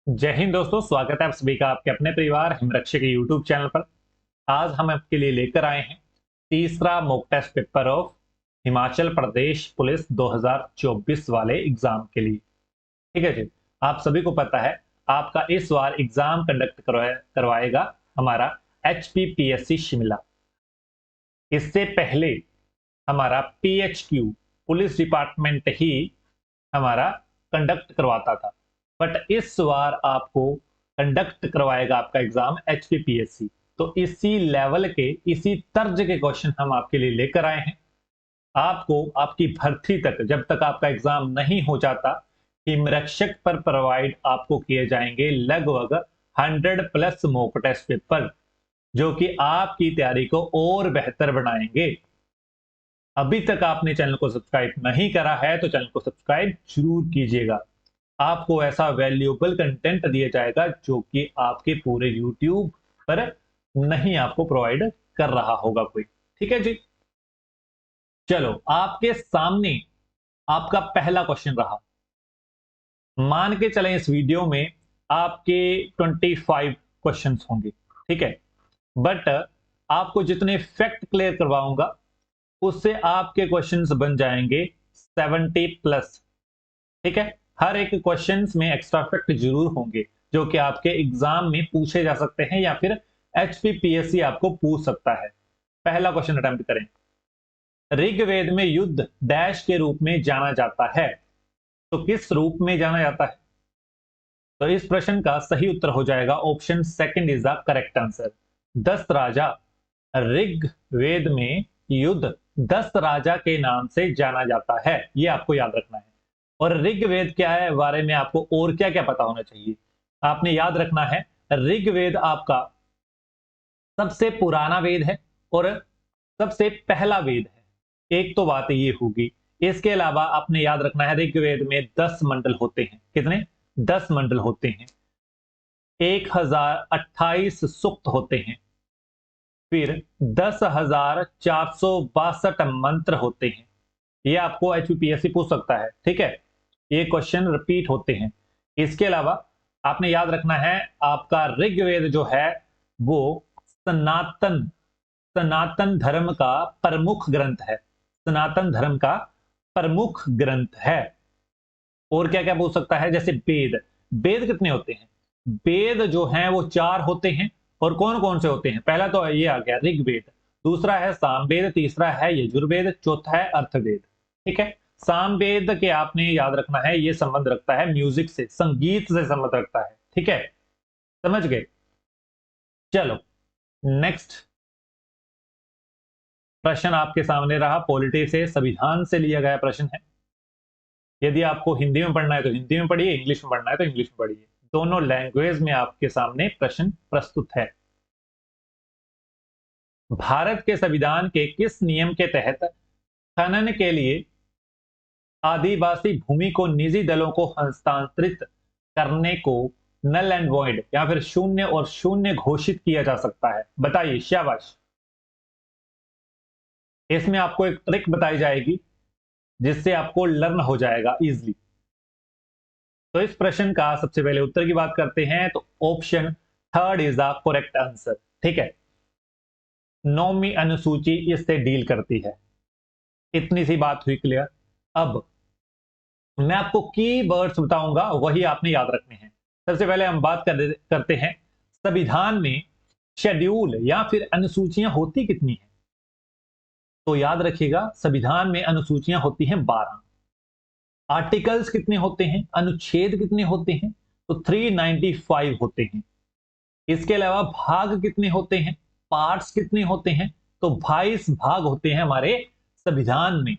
जय हिंद दोस्तों, स्वागत है आप सभी का आपके अपने परिवार हिमरक्षक के यूट्यूब चैनल पर। आज हम आपके लिए लेकर आए हैं तीसरा mock test paper of Himachal Pradesh police 2024 वाले एग्जाम के लिए। ठीक है जी। आप सभी को पता है आपका इस बार एग्जाम कंडक्ट करवाएगा हमारा HPPSC शिमला। इससे पहले हमारा PHQ पुलिस डिपार्टमेंट ही हमारा कंडक्ट करवाता था, बट इस बार आपको कंडक्ट करवाएगा आपका एग्जाम HPPSC। तो इसी लेवल के इसी तर्ज के क्वेश्चन हम आपके लिए लेकर आए हैं। आपको आपकी भर्ती तक जब तक आपका एग्जाम नहीं हो जाता, हिमरक्षक पर प्रोवाइड आपको किए जाएंगे लगभग 100+ मॉक टेस्ट पेपर, जो कि आपकी तैयारी को और बेहतर बनाएंगे। अभी तक आपने चैनल को सब्सक्राइब नहीं करा है तो चैनल को सब्सक्राइब जरूर कीजिएगा। आपको ऐसा वैल्यूएबल कंटेंट दिया जाएगा जो कि आपके पूरे YouTube पर नहीं आपको प्रोवाइड कर रहा होगा कोई। ठीक है जी। चलो, आपके सामने आपका पहला क्वेश्चन रहा। मान के चलें इस वीडियो में आपके 25 क्वेश्चंस होंगे। ठीक है, बट आपको जितने फैक्ट क्लियर करवाऊंगा उससे आपके क्वेश्चंस बन जाएंगे 70+। ठीक है, हर एक क्वेश्चंस में एक्स्ट्रा फैक्ट जरूर होंगे जो कि आपके एग्जाम में पूछे जा सकते हैं या फिर HPPSC आपको पूछ सकता है। पहला क्वेश्चन अटेम्प्ट करें। ऋग्वेद में युद्ध डैश के रूप में जाना जाता है, तो किस रूप में जाना जाता है? तो इस प्रश्न का सही उत्तर हो जाएगा option second is the correct answer. 10 राजा। ऋग्वेद में युद्ध 10 राजा के नाम से जाना जाता है, ये आपको याद रखना है। और ऋग्वेद क्या है बारे में आपको और क्या क्या पता होना चाहिए, आपने याद रखना है। ऋग्वेद आपका सबसे पुराना वेद है और सबसे पहला वेद है। एक तो बात ये होगी। इसके अलावा आपने याद रखना है ऋग्वेद में 10 मंडल होते हैं। कितने? 10 मंडल होते हैं। 1028 सूक्त होते हैं। फिर 10,462 मंत्र होते हैं। ये आपको HPPSC पूछ सकता है। ठीक है, ये क्वेश्चन रिपीट होते हैं। इसके अलावा आपने याद रखना है आपका ऋग्वेद जो है वो सनातन सनातन धर्म का प्रमुख ग्रंथ है। सनातन धर्म का प्रमुख ग्रंथ है। और क्या क्या पूछ सकता है, जैसे वेद। वेद कितने होते हैं? वेद जो हैं वो 4 होते हैं। और कौन कौन से होते हैं? पहला तो ये आ गया ऋग्वेद, दूसरा है सामवेद, तीसरा है यजुर्वेद, चौथा है अर्थवेद। ठीक है, सामवेद के आपने याद रखना है ये संबंध रखता है म्यूजिक से, संगीत से संबंध रखता है। ठीक है, समझ गए? चलो, नेक्स्ट प्रश्न आपके सामने रहा। पॉलिटी से, संविधान से लिया गया प्रश्न है। यदि आपको हिंदी में पढ़ना है तो हिंदी में पढ़िए, इंग्लिश में पढ़ना है तो इंग्लिश में पढ़िए। दोनों लैंग्वेज में आपके सामने प्रश्न प्रस्तुत है। भारत के संविधान के किस नियम के तहत खनन के लिए आदिवासी भूमि को निजी दलों को हस्तांतरित करने को नल एंड वॉइड या फिर शून्य और शून्य घोषित किया जा सकता है? बताइए, शाबाश। इसमें आपको एक ट्रिक बताई जाएगी जिससे आपको लर्न हो जाएगा इजीली। तो इस प्रश्न का सबसे पहले उत्तर की बात करते हैं तो option third is the correct answer. ठीक है, 9वीं अनुसूची इससे डील करती है। इतनी सी बात हुई क्लियर। अब मैं आपको की वर्ड्स बताऊंगा, वही आपने याद रखने हैं। सबसे पहले हम बात करते हैं संविधान में शेड्यूल या फिर अनुसूचियां होती कितनी हैं। तो याद रखिएगा संविधान में अनुसूचियां होती हैं 12। आर्टिकल्स कितने होते हैं, अनुच्छेद कितने होते हैं? तो 395 होते हैं। इसके अलावा भाग कितने होते हैं, पार्ट्स कितने होते हैं? तो 22 भाग होते हैं हमारे संविधान में।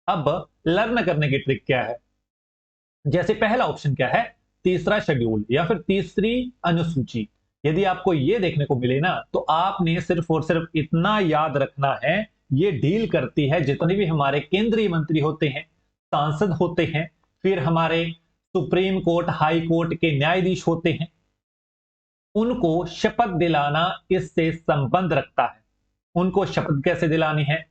अब लर्न करने की ट्रिक क्या है? जैसे पहला ऑप्शन क्या है, तीसरा शेड्यूल या फिर तीसरी अनुसूची। यदि आपको यह देखने को मिले ना तो आपने सिर्फ और सिर्फ इतना याद रखना है, ये डील करती है जितने भी हमारे केंद्रीय मंत्री होते हैं, सांसद होते हैं, फिर हमारे सुप्रीम कोर्ट हाई कोर्ट के न्यायाधीश होते हैं, उनको शपथ दिलाना इससे संबंध रखता है। उनको शपथ कैसे दिलानी है,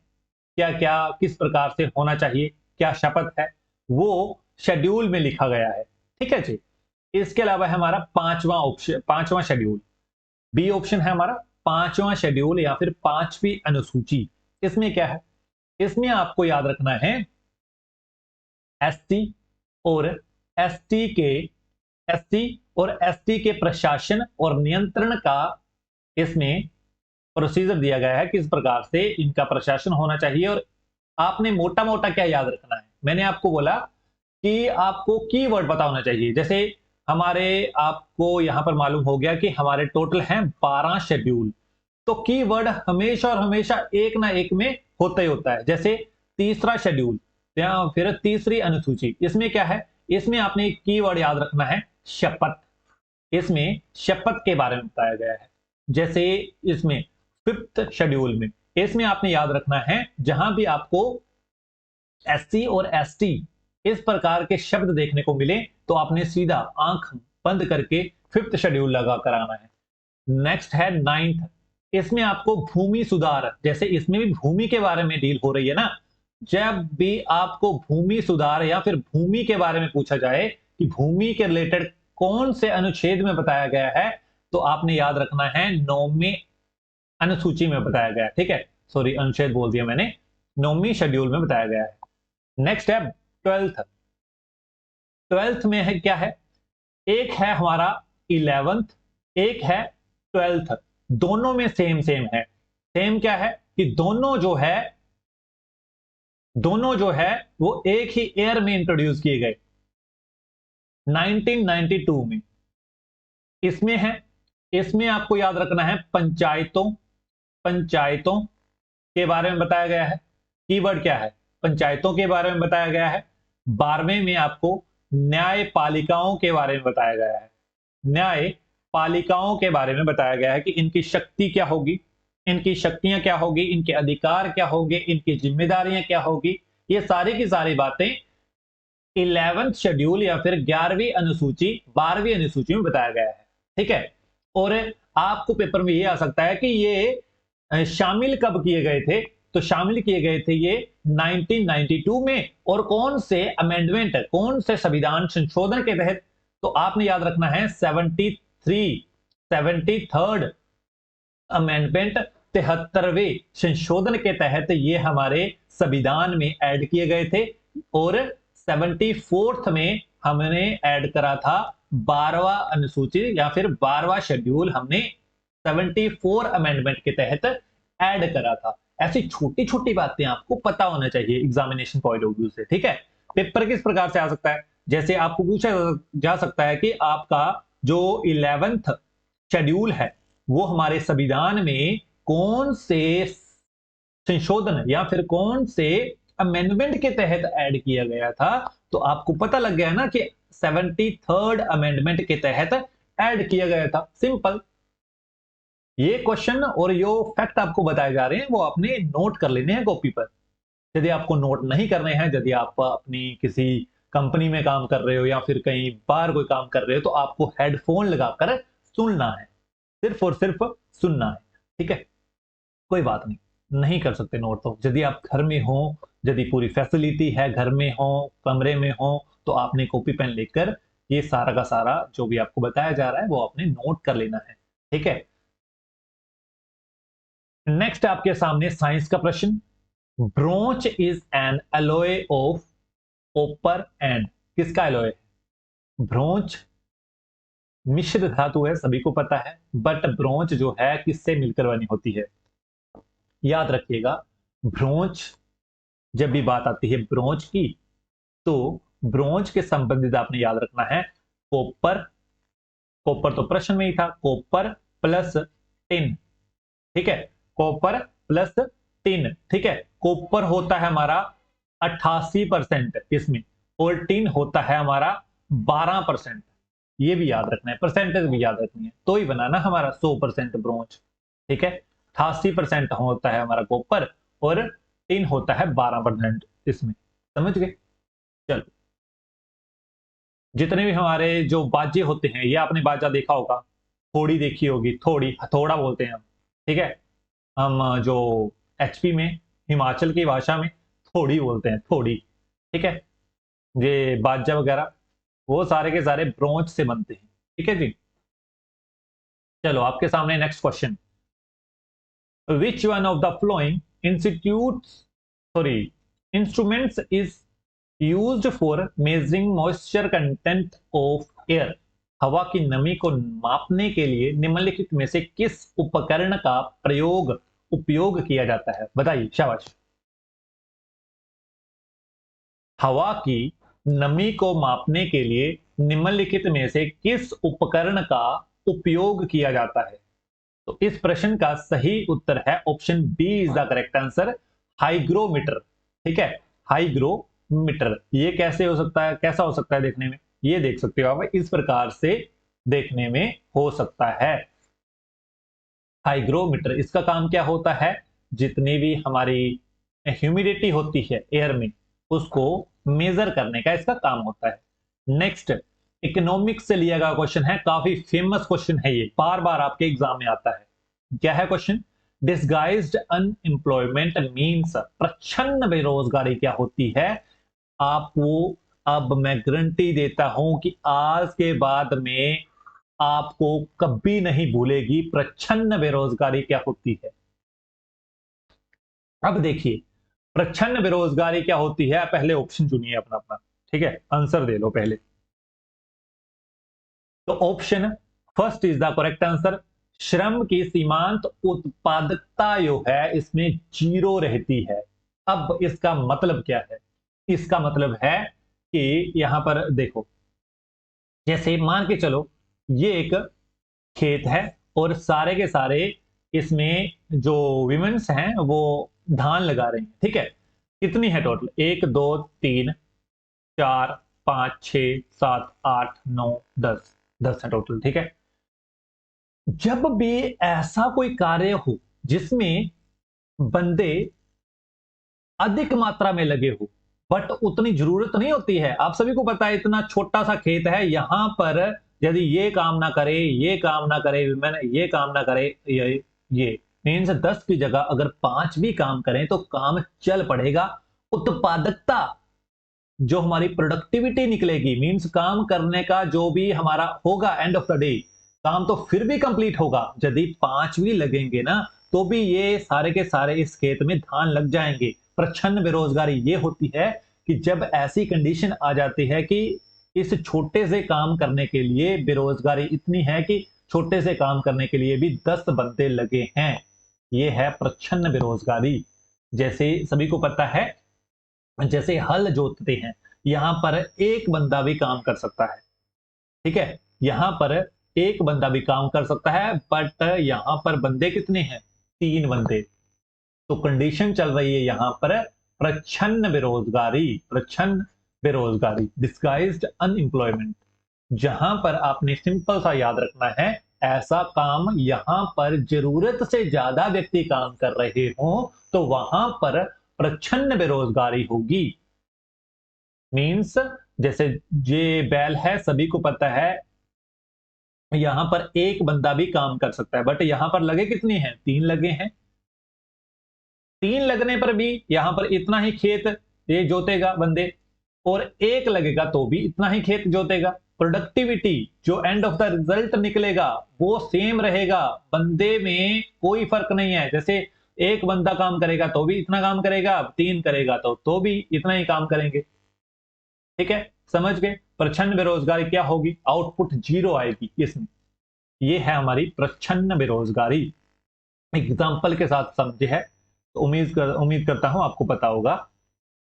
क्या क्या किस प्रकार से होना चाहिए, क्या शपथ है, वो शेड्यूल में लिखा गया है। ठीक है जी। इसके अलावा है हमारा पांचवा शेड्यूल। बी ऑप्शन है हमारा पांचवा शेड्यूल या फिर पांचवी अनुसूची। इसमें क्या है, इसमें आपको याद रखना है एसटी और एसटी के एसटी के प्रशासन और नियंत्रण का इसमें प्रोसीजर दिया गया है, किस प्रकार से इनका प्रशासन होना चाहिए। और आपने मोटा मोटा क्या याद रखना है, मैंने आपको बोला कि आपको कीवर्ड पता होना चाहिए। जैसे हमारे आपको यहां पर मालूम हो गया कि हमारे टोटल हैं 12 शेड्यूल, तो कीवर्ड हमेशा और हमेशा एक ना एक में होता ही होता है। जैसे तीसरा शेड्यूल या फिर तीसरी अनुसूची, इसमें क्या है, इसमें आपने एक कीवर्ड याद रखना है शपथ। इसमें शपथ के बारे में बताया गया है। जैसे इसमें फिफ्थ शेड्यूल में, इसमें आपने याद रखना है जहां भी आपको एससी और एसटी इस प्रकार के शब्द देखने को मिले तो आपने सीधा आंख बंद करके फिफ्थ शेड्यूल लगा कर आना है। नेक्स्ट है नाइन्थ, इसमें आपको भूमि सुधार, जैसे इसमें भी भूमि के बारे में डील हो रही है ना, जब भी आपको भूमि सुधार या फिर भूमि के बारे में पूछा जाए कि भूमि के रिलेटेड कौन से अनुच्छेद में बताया गया है, तो आपने याद रखना है 9वीं अनुसूची में बताया गया है। ठीक है, सॉरी अनुच्छेद बोल दिया मैंने, 9वीं शेड्यूल में बताया गया है। नेक्स्ट है ट्वेल्थ। ट्वेल्थ में है क्या है, एक है हमारा 11th, एक है 12th, दोनों में सेम सेम है। सेम क्या है कि दोनों जो है वो एक ही ईयर में इंट्रोड्यूस किए गए, 1992 में। इसमें है, इसमें आपको याद रखना है पंचायतों के बारे में बताया गया है। कीवर्ड क्या है, पंचायतों के बारे में बताया गया है। 12वें में आपको न्यायपालिकाओं के बारे में बताया गया है। न्यायपालिकाओं के बारे में बताया गया है कि इनकी शक्ति क्या होगी, इनकी शक्तियां क्या होगी, इनके अधिकार क्या होंगे, इनकी जिम्मेदारियां क्या होगी। ये सारी की सारी बातें 11th शेड्यूल या फिर 11वीं अनुसूची 12वीं अनुसूची में बताया गया है। ठीक है, और आपको पेपर में ये आ सकता है कि ये शामिल कब किए गए थे, तो शामिल किए गए थे ये 1992 में। और कौन से अमेंडमेंट, कौन से संविधान संशोधन के तहत, तो आपने याद रखना है 73rd अमेंडमेंट, 73वें संशोधन के तहत ये हमारे संविधान में ऐड किए गए थे। और 74th में हमने ऐड करा था 12वां अनुसूची या फिर 12वां शेड्यूल हमने 74 अमेंडमेंट के तहत ऐड करा था। ऐसी छोटी छोटी बातें आपको पता होना चाहिए एग्जामिनेशन पॉइंट ऑफ व्यू से। ठीक है, पेपर किस प्रकार से आ सकता है, जैसे आपको पूछा जा सकता है कि आपका जो 11th शेड्यूल है वो हमारे संविधान में कौन से संशोधन या फिर कौन से अमेंडमेंट के तहत ऐड किया गया था, तो आपको पता लग गया ना कि 73rd अमेंडमेंट के तहत ऐड किया गया था। सिंपल, ये क्वेश्चन और ये फैक्ट आपको बताए जा रहे हैं वो आपने नोट कर लेने हैं कॉपी पर। यदि आपको नोट नहीं करने हैं, यदि आप अपनी किसी कंपनी में काम कर रहे हो या फिर कहीं बाहर कोई काम कर रहे हो, तो आपको हेडफोन लगाकर सुनना है, सिर्फ और सिर्फ सुनना है। ठीक है, कोई बात नहीं कर सकते नोट तो। यदि आप घर में हो, यदि पूरी फैसिलिटी है, घर में हो, कमरे में हो, तो आपने कॉपी पेन लेकर ये सारा का सारा जो भी आपको बताया जा रहा है वो आपने नोट कर लेना है। ठीक है, नेक्स्ट आपके सामने साइंस का प्रश्न। Bronze is an alloy of copper and, किसका एलॉय है, ब्रोंच मिश्र धातु है, सभी को पता है, बट ब्रोंच जो है किससे मिलकर बनी होती है। याद रखिएगा, ब्रोंच जब भी बात आती है ब्रोंच की, तो ब्रोंच के संबंधित आपने याद रखना है कॉपर। कॉपर तो प्रश्न में ही था, कॉपर प्लस टिन। ठीक है, कॉपर प्लस टिन। ठीक है, कॉपर होता है हमारा 88% इसमें, और टिन होता है हमारा 12%। ये भी याद रखना है, परसेंटेज भी याद रखनी है, तो ही बनाना हमारा 100% ब्रोंच। ठीक है, 88% होता है हमारा कॉपर और टिन होता है 12% इसमें। समझ गए, चलो। जितने भी हमारे जो बाजे होते हैं, ये आपने बाजा देखा होगा, थोड़ी देखी होगी, थोड़ी हथौड़ा बोलते हैं हम। ठीक है, हम जो एचपी में, हिमाचल की भाषा में थोड़ी बोलते हैं, थोड़ी। ठीक है, ये बाजा वगैरह, वो सारे के सारे ब्रोंज से बनते हैं। ठीक है जी। चलो आपके सामने next question, which one of the flowing institute sorry instruments is used for measuring moisture content of air. हवा की नमी को मापने के लिए निम्नलिखित में से किस उपकरण का उपयोग किया जाता है, बताइए, शाबाश। हवा की नमी को मापने के लिए निम्नलिखित में से किस उपकरण का उपयोग किया जाता है? तो इस प्रश्न का सही उत्तर है option B is the correct answer, hygrometer. ठीक है, हाइग्रोमीटर। ये कैसे हो सकता है, कैसा हो सकता है देखने में, ये देख सकते हो आप, इस प्रकार से देखने में हो सकता है। हाइग्रोमीटर, इसका काम क्या होता है, जितनी भी हमारी ह्यूमिडिटी होती है एयर में, उसको मेजर करने का इसका काम होता है। नेक्स्ट, इकोनॉमिक्स से लिया गया क्वेश्चन है, काफी फेमस क्वेश्चन है, ये बार बार आपके एग्जाम में आता है। क्या है क्वेश्चन, डिसगाइज्ड अनएम्प्लॉयमेंट मींस, प्रच्छन्न बेरोजगारी क्या होती है? आपको अब मैं गारंटी देता हूं कि आज के बाद में आपको कभी नहीं भूलेगी प्रच्छन्न बेरोजगारी क्या होती है। अब देखिए, प्रच्छन्न बेरोजगारी क्या होती है, पहले ऑप्शन चुनिए अपना अपना। ठीक है, आंसर दे लो पहले। तो option first is the correct answer, श्रम की सीमांत उत्पादकता जो है इसमें जीरो रहती है। अब इसका मतलब क्या है, इसका मतलब है कि यहां पर देखो, जैसे मान के चलो ये एक खेत है और सारे के सारे इसमें जो विमेंस हैं वो धान लगा रही हैं। ठीक है, कितनी है टोटल, एक दो तीन चार पांच छ सात आठ नौ दस, 10 है टोटल। ठीक है, जब भी ऐसा कोई कार्य हो जिसमें बंदे अधिक मात्रा में लगे हो बट उतनी जरूरत नहीं होती है, आप सभी को पता है इतना छोटा सा खेत है, यहां पर यदि ये काम ना करे, ये काम ना करे, मैंने ये काम ना करे, ये मीन्स 10 की जगह अगर 5 भी काम करें तो काम चल पड़ेगा। उत्पादकता, जो हमारी प्रोडक्टिविटी निकलेगी, मीन्स काम करने का जो भी हमारा होगा एंड ऑफ द डे, काम तो फिर भी कंप्लीट होगा। यदि 5 भी लगेंगे ना तो भी ये सारे के सारे इस खेत में धान लग जाएंगे। प्रच्छन्न बेरोजगारी ये होती है कि जब ऐसी कंडीशन आ जाती है कि इस छोटे से काम करने के लिए बेरोजगारी इतनी है कि छोटे से काम करने के लिए भी 10 बंदे लगे हैं, ये है प्रच्छन्न बेरोजगारी। जैसे सभी को पता है, जैसे हल जोतते हैं, यहां पर एक बंदा भी काम कर सकता है। ठीक है, यहां पर एक बंदा भी काम कर सकता है बट यहां पर बंदे कितने हैं, 3 बंदे। तो कंडीशन चल रही है यहां पर प्रच्छन्न बेरोजगारी, प्रच्छन्न बेरोजगारी, डिस्गाइज्ड अनएम्प्लॉयमेंट। जहां पर आपने सिंपल सा याद रखना है, ऐसा काम यहां पर जरूरत से ज्यादा व्यक्ति काम कर रहे हो तो वहां पर प्रच्छन्न बेरोजगारी होगी। मीन्स जैसे ये बैल है, सभी को पता है यहां पर एक बंदा भी काम कर सकता है बट यहां पर लगे कितने हैं, 3 लगे हैं। 3 लगने पर भी यहां पर इतना ही खेत ये जोतेगा बंदे, और एक लगेगा तो भी इतना ही खेत जोतेगा। प्रोडक्टिविटी, जो एंड ऑफ द रिजल्ट निकलेगा वो सेम रहेगा, बंदे में कोई फर्क नहीं है। जैसे एक बंदा काम करेगा तो भी इतना काम करेगा, 3 करेगा तो भी इतना ही काम करेंगे। ठीक है, समझ गए, प्रच्छन्न बेरोजगारी क्या होगी, आउटपुट जीरो आएगी इसमें। ये है हमारी प्रच्छन्न बेरोजगारी, एग्जाम्पल के साथ समझे है तो उम्मीद करता हूं आपको पता होगा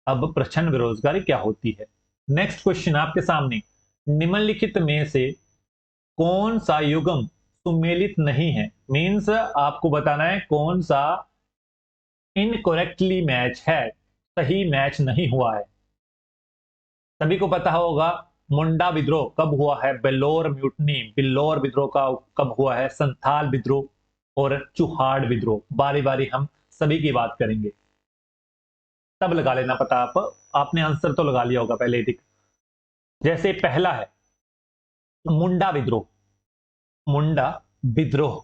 अब प्रच्छन्न बेरोजगारी क्या होती है। नेक्स्ट क्वेश्चन आपके सामने, निम्नलिखित में से कौन सा युग्म सुमेलित नहीं है, मीन्स आपको बताना है कौन सा इनकोरेक्टली मैच है, सही मैच नहीं हुआ है। सभी को पता होगा मुंडा विद्रोह कब हुआ है, बेल्लोर म्यूटनी, बिल्लौर विद्रोह का कब हुआ है, संथाल विद्रोह और चुहाड़ विद्रोह। बारी बारी हम सभी की बात करेंगे, तब लगा लेना पता। आपने आंसर तो लगा लिया होगा पहले ही। जैसे पहला है मुंडा विद्रोह, मुंडा विद्रोह,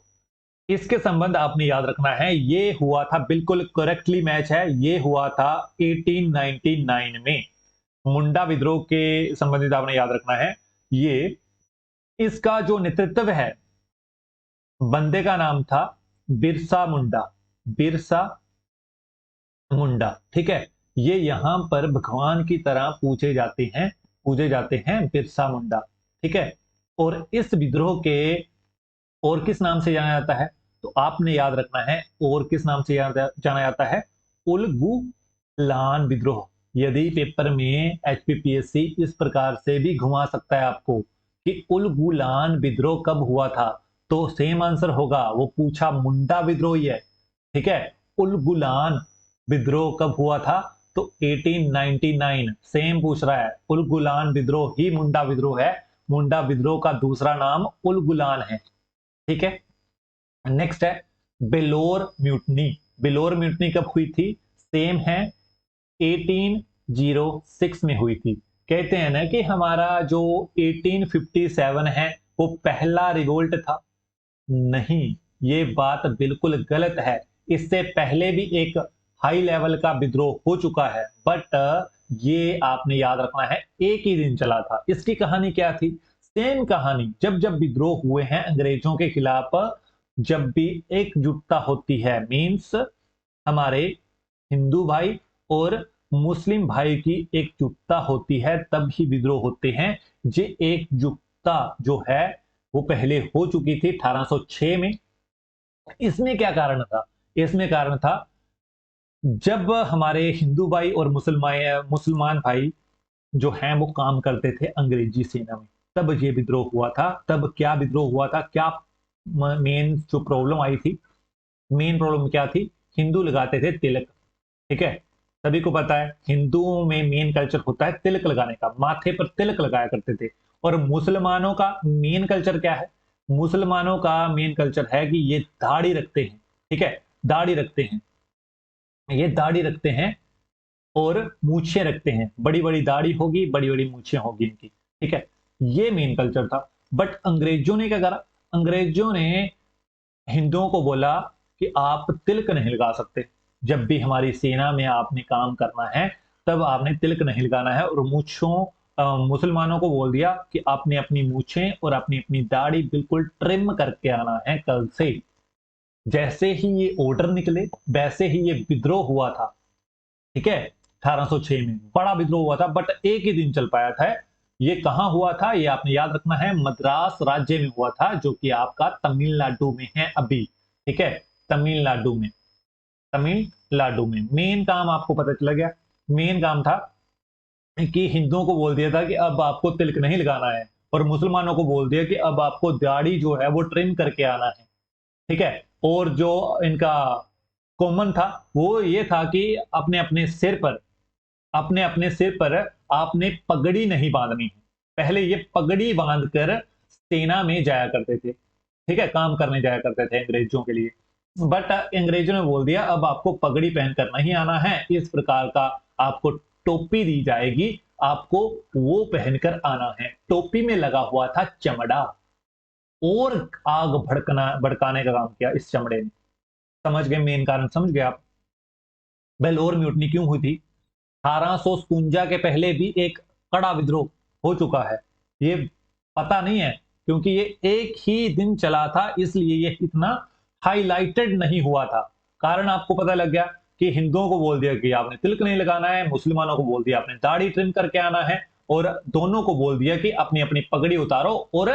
इसके संबंध आपने याद रखना है, ये हुआ था, बिल्कुल करेक्टली मैच है, ये हुआ था 1899 में। मुंडा विद्रोह के संबंधित आपने याद रखना है। ये इसका जो नेतृत्व है, बंदे का नाम था बिरसा मुंडा। बिरसा मुंडा, ठीक है। ये यहां पर भगवान की तरह पूजे जाते हैं बिरसा मुंडा, ठीक है। और इस विद्रोह के और किस नाम से जाना जाता है, तो आपने याद रखना है और किस नाम से जाना जाता है, उलगुलान विद्रोह। यदि पेपर में एचपीपीएससी इस प्रकार से भी घुमा सकता है आपको कि उलगुलान विद्रोह कब हुआ था, तो सेम आंसर होगा, वो पूछा मुंडा विद्रोह ही है, ठीक है। उलगुलान विद्रोह कब हुआ था, तो 1899, सेम पूछ रहा है। उलगुलान विद्रोह ही मुंडा विद्रोह है। मुंडा विद्रोह का दूसरा नाम उलगुलान है, ठीक है। नेक्स्ट है बेलोर म्यूटनी। बेलोर म्यूटनी कब हुई थी, सेम है 1806 में हुई थी। कहते हैं ना कि हमारा जो 1857 है वो पहला रिवोल्ट था। नहीं, ये बात बिल्कुल गलत है। इससे पहले भी एक हाई लेवल का विद्रोह हो चुका है, बट ये आपने याद रखना है एक ही दिन चला था। इसकी कहानी क्या थी, सेम कहानी। जब जब विद्रोह हुए हैं अंग्रेजों के खिलाफ, जब भी एकजुटता होती है, मीन्स हमारे हिंदू भाई और मुस्लिम भाई की एकजुटता होती है, तब ही विद्रोह होते हैं। ये एकजुटता जो है वो पहले हो चुकी थी 1806 में। इसमें क्या कारण था, इसमें कारण था जब हमारे हिंदू भाई और मुसलमान भाई जो हैं वो काम करते थे अंग्रेजी सेना में, तब ये विद्रोह हुआ था। तब क्या विद्रोह हुआ था, क्या मेन जो प्रॉब्लम आई थी, मेन प्रॉब्लम क्या थी, हिंदू लगाते थे तिलक, ठीक है। सभी को पता है हिंदुओं में मेन कल्चर होता है तिलक लगाने का, माथे पर तिलक लगाया करते थे। और मुसलमानों का मेन कल्चर क्या है, मुसलमानों का मेन कल्चर है कि ये दाढ़ी रखते हैं, ठीक है। दाढ़ी रखते हैं, ये दाढ़ी रखते हैं और मूछें रखते हैं, बड़ी बड़ी दाढ़ी होगी, बड़ी बड़ी मूछें होगी इनकी, ठीक है। ये मेन कल्चर था। बट अंग्रेजों ने क्या करा, अंग्रेजों ने हिंदुओं को बोला कि आप तिलक नहीं लगा सकते। जब भी हमारी सेना में आपने काम करना है तब आपने तिलक नहीं लगाना है। और मूछों मुसलमानों को बोल दिया कि आपने अपनी मूछें और अपनी अपनी दाढ़ी बिल्कुल ट्रिम करके आना है कल से। जैसे ही ये ऑर्डर निकले वैसे ही ये विद्रोह हुआ था, ठीक है। 1806 में बड़ा विद्रोह हुआ था, बट एक ही दिन चल पाया था। ये कहां हुआ था, ये आपने याद रखना है, मद्रास राज्य में हुआ था, जो कि आपका तमिलनाडु में है अभी, ठीक है। तमिलनाडु में, तमिलनाडु में मेन काम आपको पता चला गया। मेन काम था कि हिंदुओं को बोल दिया था कि अब आपको तिलक नहीं लगाना है, और मुसलमानों को बोल दिया कि अब आपको दाढ़ी जो है वो ट्रिम करके आना है, ठीक है। और जो इनका कॉमन था वो ये था कि अपने अपने सिर पर आपने पगड़ी नहीं बांधनी है। पहले ये पगड़ी बांधकर सेना में जाया करते थे, ठीक है, काम करने जाया करते थे अंग्रेजों के लिए। बट अंग्रेजों ने बोल दिया अब आपको पगड़ी पहनकर नहीं आना है, इस प्रकार का आपको टोपी दी जाएगी, आपको वो पहनकर आना है। टोपी में लगा हुआ था चमड़ा, और आग भड़काने का काम किया इस चमड़े ने। समझ गए मेन कारण, समझ गए आप। बेलोर म्यूटनी क्यों हुई थी, 1857 के पहले भी एक कड़ा विद्रोह हो चुका है, ये पता नहीं है, क्योंकि ये एक ही दिन चला था इसलिए ये इतना हाईलाइटेड नहीं हुआ था। कारण आपको पता लग गया कि हिंदुओं को बोल दिया कि आपने तिलक नहीं लगाना है, मुसलमानों को बोल दिया आपने दाढ़ी ट्रिम करके आना है, और दोनों को बोल दिया कि अपनी अपनी पगड़ी उतारो और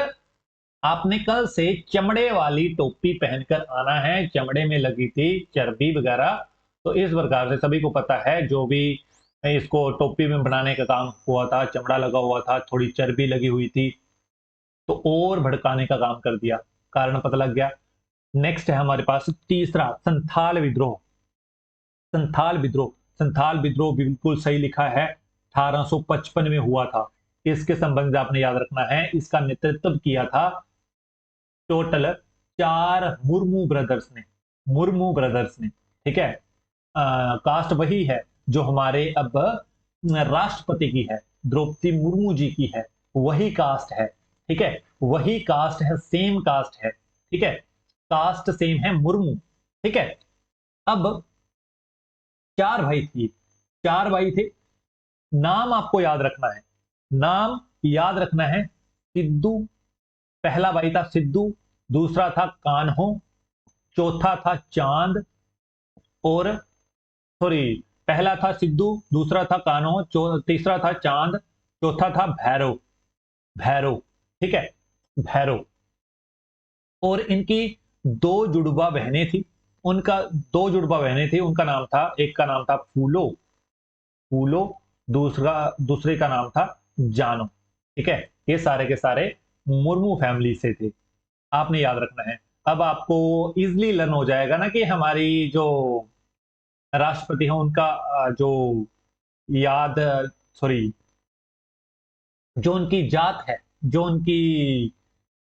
आपने कल से चमड़े वाली टोपी पहनकर आना है। चमड़े में लगी थी चर्बी वगैरह, तो इस प्रकार से सभी को पता है, जो भी इसको टोपी में बनाने का काम हुआ था, चमड़ा लगा हुआ था, थोड़ी चर्बी लगी हुई थी, तो और भड़काने का काम कर दिया, कारण पता लग गया। नेक्स्ट है हमारे पास तीसरा, संथाल विद्रोह। संथाल विद्रोह, संथाल विद्रोह बिल्कुल सही लिखा है, 1855 में हुआ था। इसके संबंध में आपने याद रखना है, इसका नेतृत्व किया था टोटल 4 मुर्मू ब्रदर्स ने, मुर्मू ब्रदर्स ने, ठीक है। कास्ट वही है जो हमारे अब राष्ट्रपति की है, द्रौपदी मुर्मू जी की है, वही कास्ट है, ठीक है। वही कास्ट है, सेम कास्ट है, ठीक है। कास्ट सेम है, मुर्मू, ठीक है। अब 4 भाई थे, 4 भाई थे, नाम आपको याद रखना है, नाम याद रखना है। सिद्धू, पहला भाई था सिद्धू, दूसरा था कान्हो, चौथा था चांद, और सॉरी, पहला था सिद्धू, दूसरा था कान्हो, तीसरा था चांद, चौथा था भैरव। भैरव, ठीक है, भैरव। और इनकी दो जुड़वा बहनें थी, उनका दो जुड़वा बहनें थी, उनका नाम था, एक का नाम था फूलो, फूलो, दूसरे का नाम था जानो। ठीक है, ये सारे के सारे मुर्मू फैमिली से थे, आपने याद रखना है। अब आपको इजली लर्न हो जाएगा ना कि हमारी जो राष्ट्रपति है उनका जो याद, सॉरी, जो उनकी जात है, जो उनकी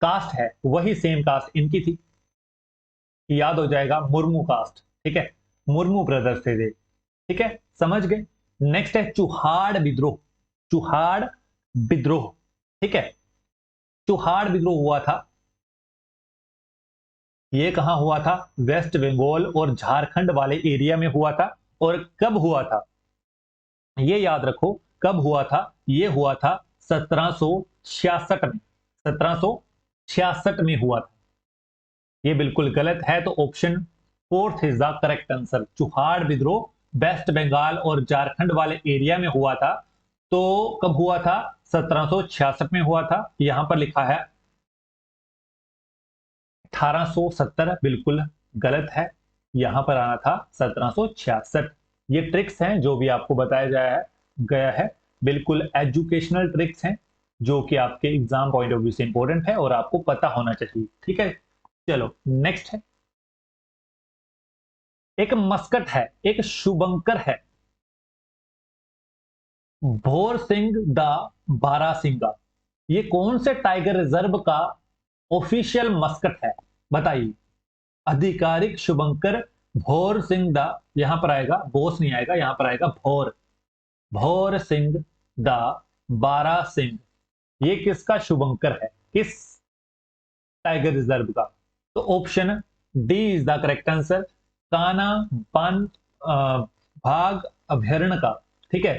कास्ट है, वही सेम कास्ट इनकी थी, याद हो जाएगा, मुर्मू कास्ट। ठीक है, मुर्मू ब्रदर्स थे ये। ठीक है, समझ गए। नेक्स्ट है चुहाड़ विद्रोह, चुहाड़ विद्रोह। ठीक है, चुहाड़ विद्रोह हुआ था, ये कहां हुआ था? वेस्ट बंगाल और झारखंड वाले एरिया में हुआ था। और कब हुआ था ये याद रखो, कब हुआ था? ये हुआ था 1766 में, 1766 में हुआ था। ये बिल्कुल गलत है, तो option fourth is the correct answer. Chuhar विद्रोह वेस्ट बंगाल और झारखंड वाले एरिया में हुआ था। तो कब हुआ था? 1766 में हुआ था। यहां पर लिखा है 1870, बिल्कुल गलत है, यहां पर आना था 1766। ये ट्रिक्स हैं जो भी आपको बताया गया है, बिल्कुल एजुकेशनल ट्रिक्स हैं, जो कि आपके एग्जाम पॉइंट ऑफ व्यू से इंपॉर्टेंट है और आपको पता होना चाहिए। ठीक है, चलो नेक्स्ट है, एक मस्कट है, एक शुभंकर है, भोर सिंह द बारासिंगा। ये कौन से टाइगर रिजर्व का ऑफिशियल मस्कट है? बताइए। आधिकारिक शुभंकर भोर सिंह द, यहां पर आएगा बोस नहीं आएगा, यहां पर आएगा भोर, भोर सिंह द बारा सिंह। ये किसका शुभंकर है, किस टाइगर रिजर्व का? तो option D is the correct answer, काना वन भाग अभ्यारण्य का। ठीक है,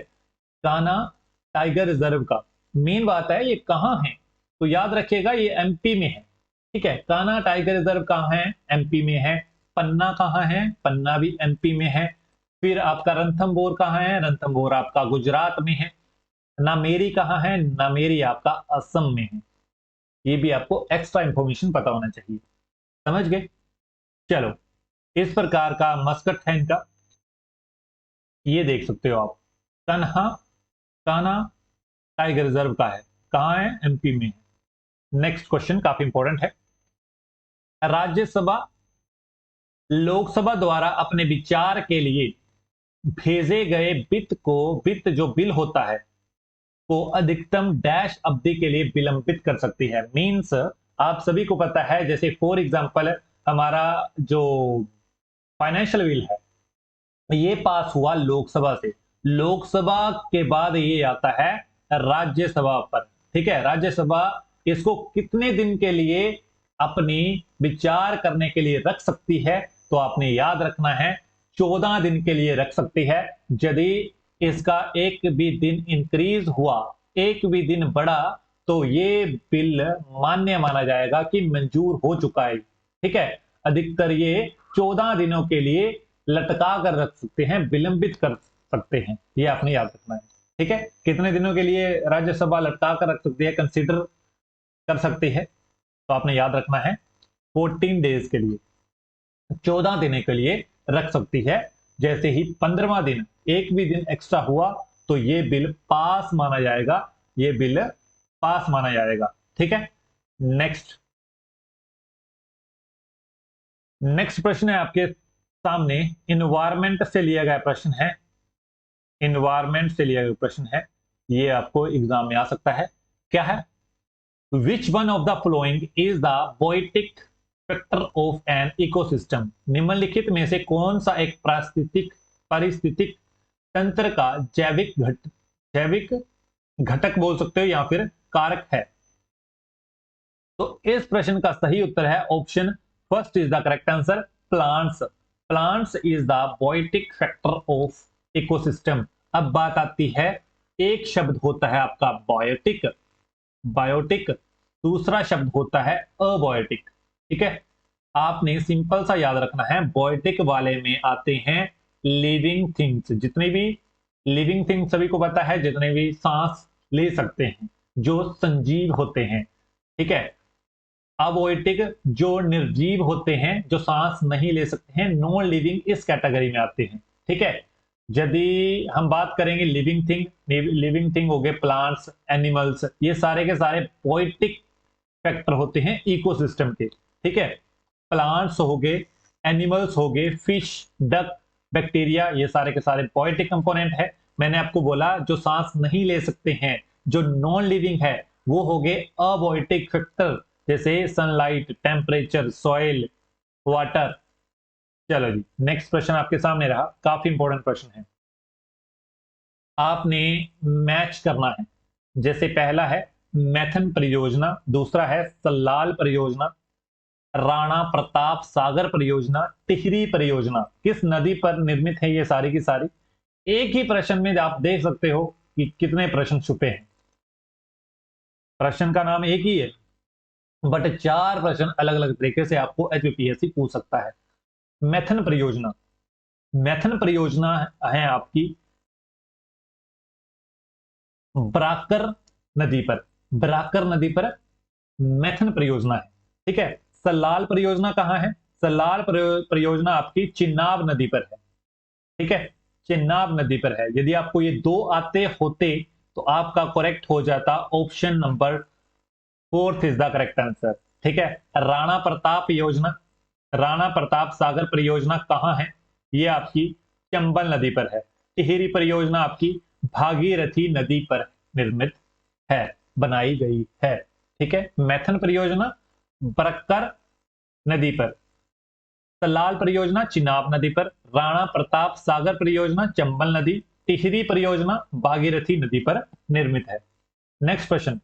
काना टाइगर रिजर्व का। मेन बात है ये कहां है, तो याद रखिएगा ये एमपी में है। ठीक है, काना टाइगर रिजर्व कहां है? एमपी में है। पन्ना कहां है? पन्ना भी एमपी में है। फिर आपका रणथंभौर कहां है? रणथंभौर आपका गुजरात में है। नामेरी कहां है? नामेरी आपका असम में है। ये भी आपको एक्स्ट्रा इंफॉर्मेशन पता होना चाहिए। समझ गए? चलो, इस प्रकार का मस्कट है इनका, ये देख सकते हो आप। कन्हा, काना टाइगर रिजर्व का है, कहां है? एमपी में है। नेक्स्ट क्वेश्चन काफी इंपॉर्टेंट है। राज्यसभा लोकसभा द्वारा अपने विचार के लिए भेजे गए वित्त को, वित्त जो बिल होता है, को अधिकतम डैश अवधि के लिए विलंबित कर सकती है। मींस आप सभी को पता है, जैसे फॉर एग्जांपल हमारा जो फाइनेंशियल बिल है, ये पास हुआ लोकसभा से, लोकसभा के बाद ये आता है राज्यसभा पर। ठीक है, राज्यसभा इसको कितने दिन के लिए अपनी विचार करने के लिए रख सकती है? तो आपने याद रखना है 14 दिन के लिए रख सकती है। यदि इसका एक भी दिन इंक्रीज हुआ, एक भी दिन बढ़ा, तो ये बिल मान्य माना जाएगा कि मंजूर हो चुका है। ठीक है, अधिकतर ये 14 दिनों के लिए लटका कर रख सकते हैं, विलंबित कर सकते हैं, ये आपने याद रखना है। ठीक है, कितने दिनों के लिए राज्यसभा लटका कर रख सकती है, कंसीडर कर सकती है? तो आपने याद रखना है 14 डेज के लिए, 14 दिन के लिए रख सकती है। जैसे ही 15वां दिन एक भी दिन एक्स्ट्रा हुआ, तो ये बिल पास माना जाएगा, ये बिल पास माना जाएगा। ठीक है, नेक्स्ट, नेक्स्ट प्रश्न है आपके सामने, इन्वायरमेंट से लिया गया प्रश्न है, इन्वायरमेंट से लिया गया प्रश्न है, ये आपको एग्जाम में आ सकता है। क्या है? विच one of the following is the poetic factor of an ecosystem? निम्नलिखित में से कौन सा एक पारिस्थितिक तंत्र का जैविक घटक बोल सकते हो या फिर कारक है? तो इस प्रश्न का सही उत्तर है option first is the correct answer, plants. Plants is the poetic factor of ecosystem. अब बात आती है एक शब्द होता है आपका बायोटिक, बायोटिक, दूसरा शब्द होता है अबायोटिक। ठीक है, आपने सिंपल सा याद रखना है, बायोटिक वाले में आते हैं लिविंग थिंग्स, जितने भी लिविंग थिंग्स सभी को पता है, जितने भी सांस ले सकते हैं, जो संजीव होते हैं। ठीक है, अबोएटिक जो निर्जीव होते हैं, जो सांस नहीं ले सकते हैं, नॉन लिविंग इस कैटेगरी में आते हैं। ठीक है, यदि हम बात करेंगे लिविंग थिंग, लिविंग थिंग हो गए प्लांट्स, एनिमल्स, ये सारे के सारे पोएटिक फैक्टर होते हैं इकोसिस्टम के। ठीक है, प्लांट्स हो गए, एनिमल्स हो गए, फिश, डक, बैक्टीरिया, ये सारे के सारे पोएटिक कंपोनेंट है। मैंने आपको बोला जो सांस नहीं ले सकते हैं, जो नॉन लिविंग है, वो हो गए अबोएटिक फैक्टर, जैसे सनलाइट, टेम्परेचर, सॉइल, वाटर। चलो जी, नेक्स्ट प्रश्न आपके सामने रहा, काफी इंपॉर्टेंट प्रश्न है, आपने मैच करना है। जैसे पहला है मैथन परियोजना, दूसरा है सल्लाल परियोजना, राणा प्रताप सागर परियोजना, टिहरी परियोजना, किस नदी पर निर्मित है ये सारी की सारी। एक ही प्रश्न में आप देख सकते हो कि कितने प्रश्न छुपे हैं। प्रश्न का नाम एक ही है, बट चार प्रश्न अलग अलग तरीके से आपको एचपीएससी पूछ सकता है। मैथन परियोजना, मैथन परियोजना है आपकी बराकर नदी पर, बराकर नदी पर मैथन परियोजना है। ठीक है, सल्लाल परियोजना कहां है? सल्लाल परियोजना आपकी चिनाब नदी पर है। ठीक है, चिनाब नदी पर है। यदि आपको ये दो आते होते तो आपका करेक्ट हो जाता option number 4 is the correct answer. ठीक है, राणा प्रताप योजना, राणा प्रताप सागर परियोजना कहां है? ये आपकी चंबल नदी पर है। टिहरी परियोजना आपकी भागीरथी नदी पर निर्मित है, बनाई गई है। ठीक है, मैथन परियोजना बरक्कर नदी पर, सलाल परियोजना चिनाब नदी पर, राणा प्रताप सागर परियोजना चंबल नदी, टिहरी परियोजना भागीरथी नदी पर निर्मित है। नेक्स्ट प्रश्न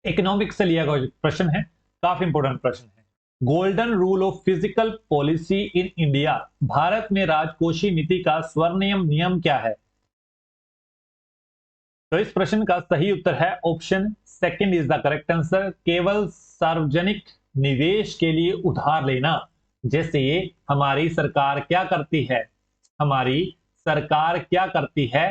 इकोनॉमिक्स से लिया गया प्रश्न है, काफी इंपोर्टेंट प्रश्न है। Golden rule of physical policy in India, Bharat में राजकोषीय नीति का स्वर्णिम नियम क्या है? तो इस प्रश्न का सही उत्तर है option second is the correct answer, केवल सार्वजनिक निवेश के लिए उधार लेना। जैसे हमारी सरकार क्या करती है, हमारी सरकार क्या करती है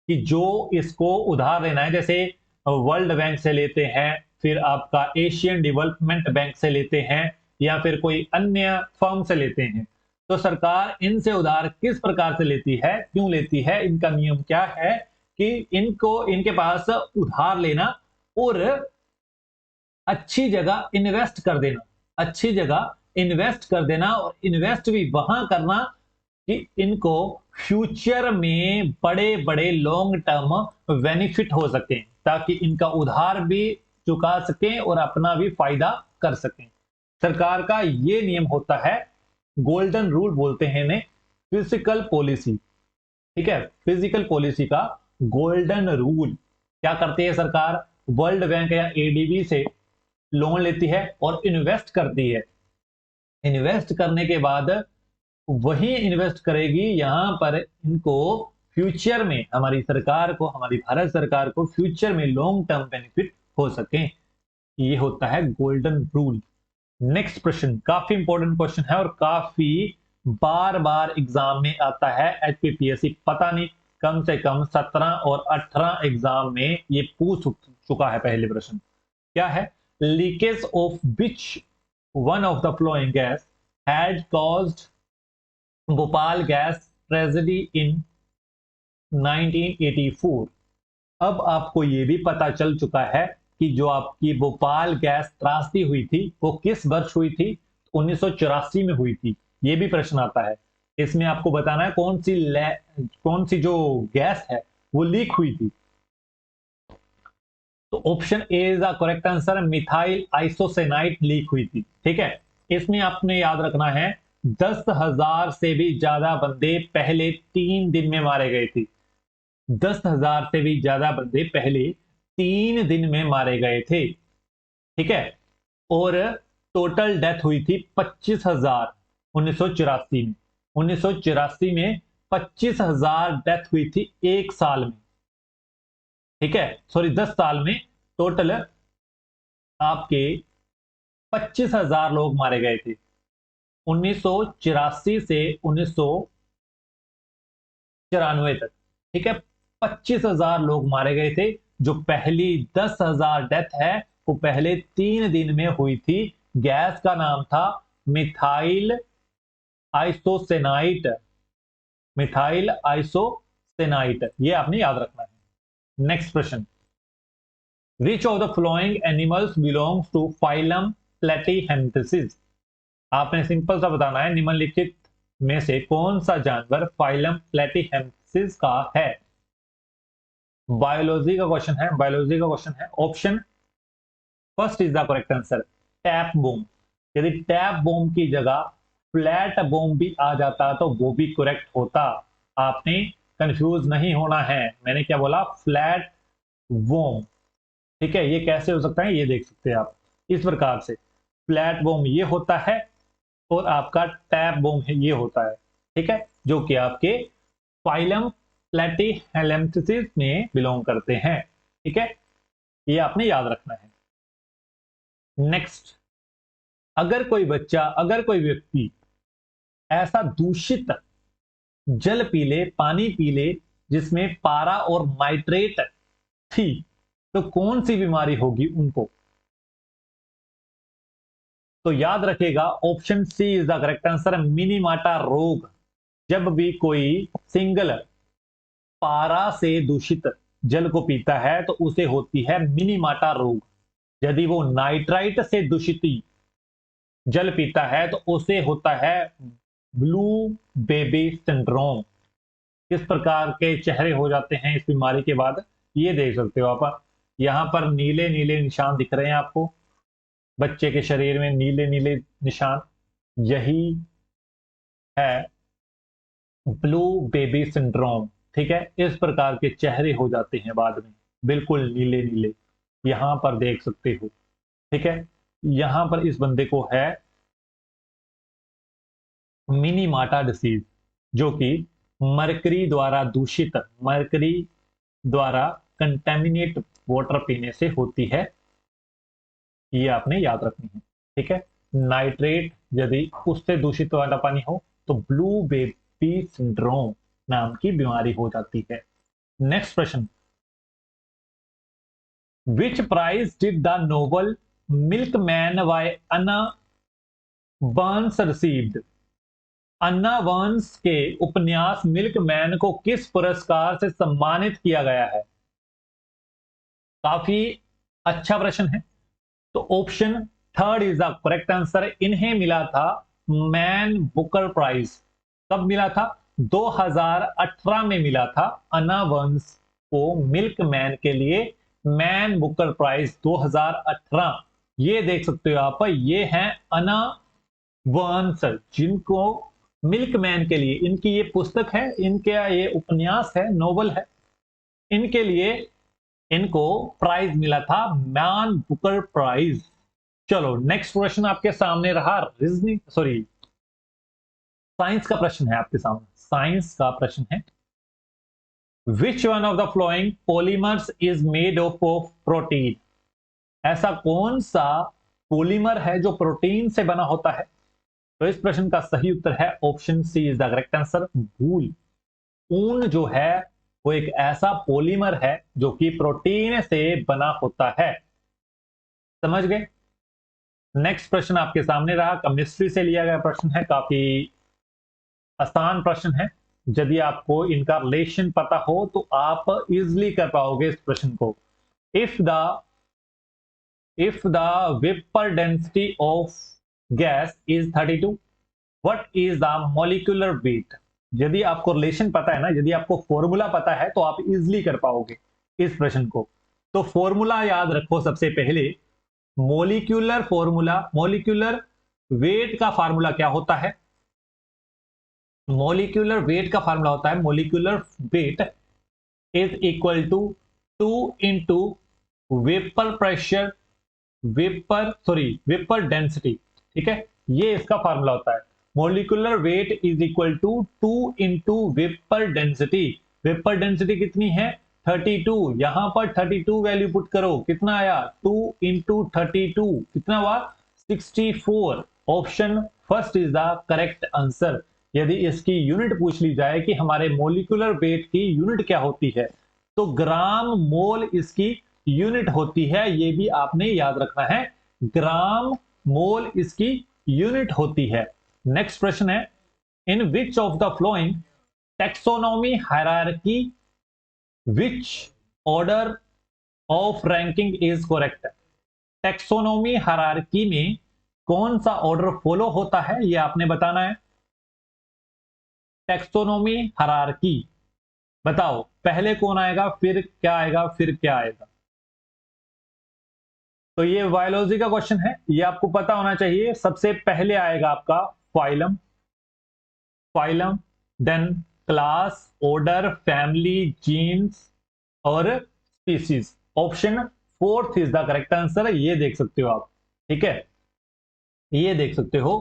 कि जो इसको उधार लेना है, जैसे वर्ल्ड बैंक से लेते हैं, फिर आपका एशियन डेवलपमेंट बैंक से लेते हैं, या फिर कोई अन्य फर्म से लेते हैं, तो सरकार इनसे उधार किस प्रकार से लेती है, क्यों लेती है, इनका नियम क्या है कि इनको, इनके पास उधार लेना और अच्छी जगह इन्वेस्ट कर देना, अच्छी जगह इन्वेस्ट कर देना, और इन्वेस्ट भी वहां करना कि इनको फ्यूचर में बड़े बड़े लॉन्ग टर्म बेनिफिट हो सके, ताकि इनका उधार भी चुका सकें और अपना भी फायदा कर सकें। सरकार का ये नियम होता है, गोल्डन रूल बोलते हैं इन्हें, फिजिकल पॉलिसी। ठीक है, फिजिकल पॉलिसी का गोल्डन रूल। क्या करती है सरकार? वर्ल्ड बैंक या एडीबी से लोन लेती है और इन्वेस्ट करती है। इन्वेस्ट करने के बाद वही इन्वेस्ट करेगी यहां पर, इनको फ्यूचर में, हमारी सरकार को, हमारी भारत सरकार को फ्यूचर में लॉन्ग टर्म बेनिफिट हो सके। ये होता है गोल्डन रूल। नेक्स्ट प्रश्न काफी इंपॉर्टेंट क्वेश्चन है और काफी बार बार एग्जाम में आता है। एचपीपीएससी पता नहीं कम से कम 17 और 18 एग्जाम में ये पूछ चुका है। पहले प्रश्न क्या है? Leakage of which one of the following gas had caused Bhopal gas tragedy in 1984। अब आपको यह भी पता चल चुका है कि जो आपकी भोपाल गैस त्रासदी हुई थी वो किस वर्ष हुई थी? 1984 में हुई थी। यह भी प्रश्न आता है। इसमें आपको बताना है कौन सी जो गैस है वो लीक हुई थी। तो option A is the correct answer, methyl isocyanate leak हुई थी। ठीक है, इसमें आपने याद रखना है 10,000 से भी ज्यादा बंदे पहले 3 दिन में मारे गए थे। 10,000 से भी ज्यादा बंदे पहले 3 दिन में मारे गए थे। ठीक है, और टोटल डेथ हुई थी 25,000 1984 में। 1984 में 25,000 डेथ हुई थी एक साल में। ठीक है, सॉरी 10 साल में टोटल आपके 25,000 लोग मारे गए थे 1984 से 1994 तक। ठीक है, 25,000 लोग मारे गए थे। जो पहली 10,000 डेथ है वो पहले 3 दिन में हुई थी। गैस का नाम था मिथाइल आइसोसेनाइट। मिथाइल आइसोसेनाइट, ये आपने याद रखना है। नेक्स्ट प्रश्न, which of the following animals belongs to phylum platyhelminthes. आपने सिंपल सा बताना है निम्नलिखित में से कौन सा जानवर फाइलम प्लेटीहेल्मिन्थेसिस का है। बायोलॉजी का क्वेश्चन है, बायोलॉजी का क्वेश्चन है। Option first is the correct answer, tap boom. यदि टैप बूम की जगह फ्लैट बूम भी आ जाता तो वो भी करेक्ट होता। आपने कंफ्यूज नहीं होना है, मैंने क्या बोला, फ्लैट वोम। ठीक है, ये कैसे हो सकता है ये देख सकते हैं आप इस प्रकार से। फ्लैट बूम ये होता है और आपका टैप बूम ये होता है। ठीक है, जो कि आपके फाइलम प्लेटीहेल्मिन्थेसिस में बिलोंग करते हैं। ठीक है, ये आपने याद रखना है। नेक्स्ट, अगर कोई बच्चा, अगर कोई व्यक्ति ऐसा दूषित जल पी ले, पानी पी ले जिसमें पारा और नाइट्रेट थी, तो कौन सी बीमारी होगी उनको। तो याद रखेगा option C is the correct answer, Minamata रोग। जब भी कोई सिंगल पारा से दूषित जल को पीता है तो उसे होती है मिनीमाटा रोग। यदि वो नाइट्राइट से दूषित जल पीता है तो उसे होता है ब्लू बेबी सिंड्रोम। किस प्रकार के चेहरे हो जाते हैं इस बीमारी के बाद, ये देख सकते हो आप। यहां पर नीले नीले निशान दिख रहे हैं आपको, बच्चे के शरीर में नीले नीले निशान, यही है ब्लू बेबी सिंड्रोम। ठीक है, इस प्रकार के चेहरे हो जाते हैं बाद में, बिल्कुल नीले नीले, यहां पर देख सकते हो। ठीक है, यहां पर इस बंदे को है मिनीमाटा डिसीज, जो कि मरकरी द्वारा दूषित, मरकरी द्वारा कंटेमिनेट वाटर पीने से होती है। ये आपने याद रखनी है। ठीक है, नाइट्रेट यदि उससे दूषित वाला पानी हो तो ब्लू बेबी सिंड्रोम नाम की बीमारी हो जाती है। नेक्स्ट प्रश्न, which prize did the novel Milkman by Anna Burns received. Anna Burns के उपन्यास मिल्कमैन को किस पुरस्कार से सम्मानित किया गया है। काफी अच्छा प्रश्न है। तो option third is the correct answer, इन्हें मिला था मैन बुकर प्राइज। कब मिला था, 2018 में मिला था अन्ना बर्न्स को मिल्कमैन के लिए मैन बुकर प्राइज 2018। ये देख सकते हो आप, ये हैं अन्ना बर्न्स जिनको मिल्कमैन के लिए, इनकी ये पुस्तक है, इनका ये उपन्यास है, नोवेल है, इनके लिए इनको प्राइज मिला था मैन बुकर प्राइज। चलो नेक्स्ट क्वेश्चन आपके सामने रहा, रीजनिंग सॉरी साइंस का प्रश्न है आपके सामने, साइंस का प्रश्न है। विच one of the flowing polymers is made of protein. ऐसा कौन सा पॉलीमर है जो प्रोटीन से बना होता है। तो इस प्रश्न का सही उत्तर है option C is the correct answer, wool. ऊन जो है वो एक ऐसा पॉलीमर है जो कि प्रोटीन से बना होता है। समझ गए। नेक्स्ट प्रश्न आपके सामने रहा, केमिस्ट्री से लिया गया प्रश्न है, काफी आसान प्रश्न है। यदि आपको इनका रिलेशन पता हो तो आप इजिली कर पाओगे इस प्रश्न को। If the vapour density of gas is 32, what is the molecular weight. यदि आपको रिलेशन पता है ना, यदि आपको फॉर्मूला पता है तो आप इजिली कर पाओगे इस प्रश्न को। तो फॉर्मूला याद रखो सबसे पहले, मॉलिक्यूलर फॉर्मूला, मॉलिक्यूलर वेट का फार्मूला क्या होता है। मॉलिक्यूलर वेट का फार्मूला होता है, molecular weight is equal to 2 into vapour pressure, vapour density. ठीक है, ये इसका फार्मूला होता है। Molecular weight is equal to 2 into vapour density. Vapour density कितनी है, 32, यहां पर 32 वैल्यू पुट करो, कितना आया 2 इंटू 32, कितना हुआ 64। Option first is the correct answer. यदि इसकी यूनिट पूछ ली जाए कि हमारे मोलिकुलर वेट की यूनिट क्या होती है, तो ग्राम मोल इसकी यूनिट होती है, ये भी आपने याद रखना है, ग्राम मोल इसकी यूनिट होती है। नेक्स्ट प्रश्न है, in which of the following taxonomy hierarchy which order of ranking is correct. Taxonomy hierarchy में कौन सा ऑर्डर फॉलो होता है, यह आपने बताना है। टेक्सोनॉमी हायरार्की बताओ, पहले कौन आएगा, फिर क्या आएगा, फिर क्या आएगा। तो ये बायोलॉजी का क्वेश्चन है, ये आपको पता होना चाहिए। सबसे पहले आएगा आपका phylum, phylum, then class, order, family, genus और species. Option fourth is the correct answer, ये देख सकते हो आप, ठीक है, ये देख सकते हो।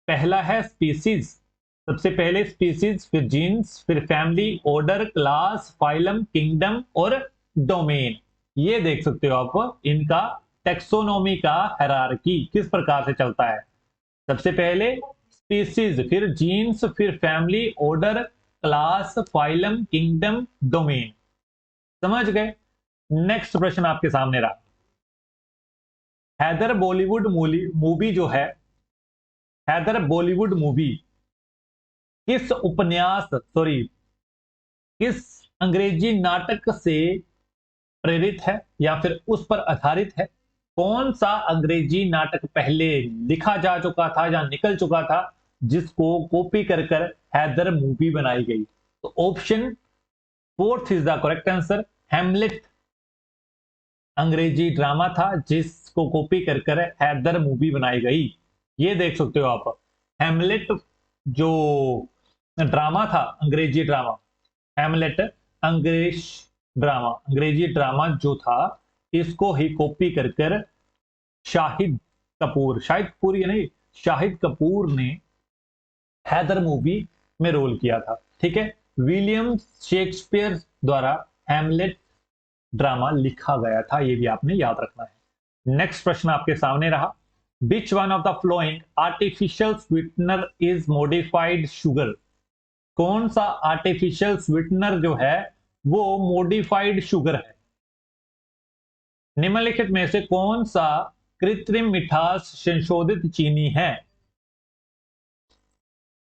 पहला है स्पीसीज, सबसे पहले स्पीसीज, फिर जीन्स, फिर family, order, class, phylum, kingdom और डोमेन। ये देख सकते हो आप इनका टेक्सोनॉमी का हायरार्की किस प्रकार से चलता है। सबसे पहले स्पीसीज, फिर जीन्स, फिर family, order, class, phylum, kingdom, domain. समझ गए। नेक्स्ट प्रश्न आपके सामने रहा, हैदर बॉलीवुड मूवी जो है, हैदर बॉलीवुड मूवी किस उपन्यास, सॉरी, किस अंग्रेजी नाटक से प्रेरित है या फिर उस पर आधारित है। कौन सा अंग्रेजी नाटक पहले लिखा जा चुका था या निकल चुका था, जिसको कॉपी कर कर हैदर मूवी बनाई गई। तो option fourth is the correct answer, Hamlet अंग्रेजी ड्रामा था जिसको कॉपी कर कर हैदर मूवी बनाई गई। ये देख सकते हो आप, हैमलेट जो ड्रामा था, अंग्रेजी ड्रामा, हैमलेट अंग्रेजी ड्रामा जो था, इसको ही कॉपी कर कर शाहिद कपूर, शाहिद कपूर या नहीं, शाहिद कपूर ने हैदर मूवी में रोल किया था, ठीक है। विलियम शेक्सपियर द्वारा हैमलेट ड्रामा लिखा गया था, ये भी आपने याद रखना है। नेक्स्ट प्रश्न आपके सामने रहा, विच one of the flowing artificial sweetener is modified sugar. कौन सा आर्टिफिशियल स्वीटनर जो है वो मॉडिफाइड शुगर है। निम्नलिखित में से कौन सा कृत्रिम मिठास संशोधित चीनी है।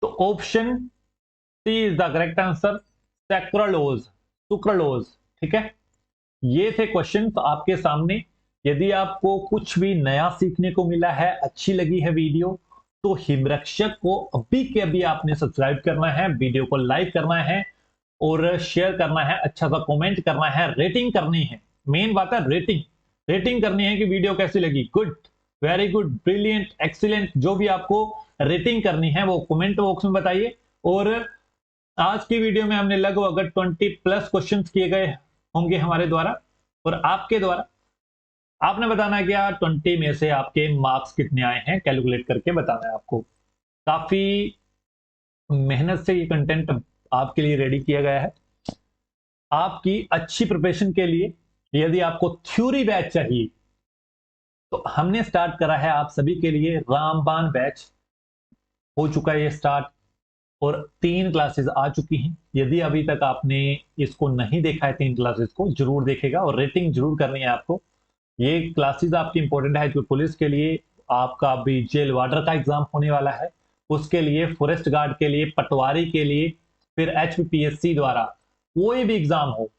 तो option C is the correct answer, sucralose, sucralose, ठीक है। ये थे क्वेश्चन आपके सामने। यदि आपको कुछ भी नया सीखने को मिला है, अच्छी लगी है वीडियो, तो हिमरक्षक को अभी के अभी आपने सब्सक्राइब करना है, वीडियो को लाइक करना है और शेयर करना है, अच्छा सा कमेंट करना है, रेटिंग करनी है। मेन बात है रेटिंग, रेटिंग करनी है कि वीडियो कैसी लगी, good, very good, brilliant, excellent, जो भी आपको रेटिंग करनी है वो कमेंट बॉक्स में बताइए। और आज की वीडियो में हमने लगभग 20+ क्वेश्चंस किए गए होंगे हमारे द्वारा, और आपके द्वारा आपने बताना है कि यार 20 में से आपके मार्क्स कितने आए हैं, कैलकुलेट करके बताना है आपको। काफी मेहनत से ये कंटेंट आपके लिए रेडी किया गया है, आपकी अच्छी प्रिपरेशन के लिए। यदि आपको थ्योरी बैच चाहिए तो हमने स्टार्ट करा है आप सभी के लिए रामबाण बैच, हो चुका है ये स्टार्ट और 3 क्लासेस आ चुकी हैं। यदि अभी तक आपने इसको नहीं देखा है 3 क्लासेस को, जरूर देखेगा और रेटिंग जरूर करनी है आपको। ये क्लासेस आपकी इंपॉर्टेंट है, जो पुलिस के लिए आपका अभी जेल वार्डर का एग्जाम होने वाला है, उसके लिए, फॉरेस्ट गार्ड के लिए, पटवारी के लिए, फिर HPPSC द्वारा कोई भी एग्जाम हो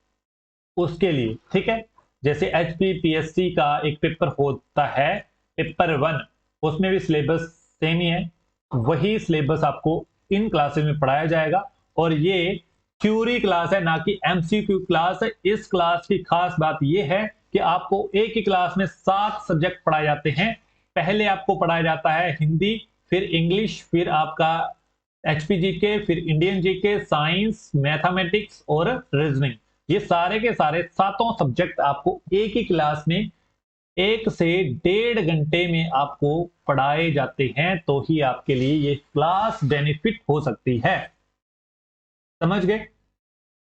उसके लिए, ठीक है। जैसे HPPSC का एक पेपर होता है पेपर 1, उसमें भी सिलेबस सेम ही है, वही सिलेबस आपको इन क्लासेस में पढ़ाया जाएगा। और ये थ्योरी क्लास है, ना कि MCQ क्लास है। इस क्लास की खास बात यह है कि आपको एक ही क्लास में 7 सब्जेक्ट पढ़ाए जाते हैं। पहले आपको पढ़ाया जाता है हिंदी, फिर इंग्लिश, फिर आपका HPGK, फिर इंडियन जीके, साइंस, मैथमेटिक्स और रीजनिंग। ये सारे के सारे 7 सब्जेक्ट आपको एक ही क्लास में 1 से 1.5 घंटे में आपको पढ़ाए जाते हैं, तो ही आपके लिए ये क्लास बेनिफिट हो सकती है। समझ गए।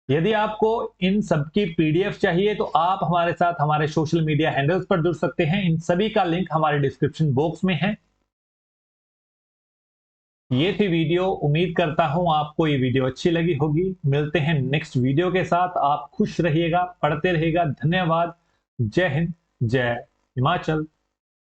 यदि आपको इन सब की पीडीएफ चाहिए तो आप हमारे साथ हमारे सोशल मीडिया हैंडल्स पर जुड़ सकते हैं। इन सभी का लिंक हमारे डिस्क्रिप्शन बॉक्स में है। ये थी वीडियो। उम्मीद करता हूं आपको ये वीडियो अच्छी लगी होगी। मिलते हैं नेक्स्ट वीडियो के साथ। आप खुश रहिएगा, पढ़ते रहिएगा। धन्यवाद। जय हिंद, जय हिमाचल।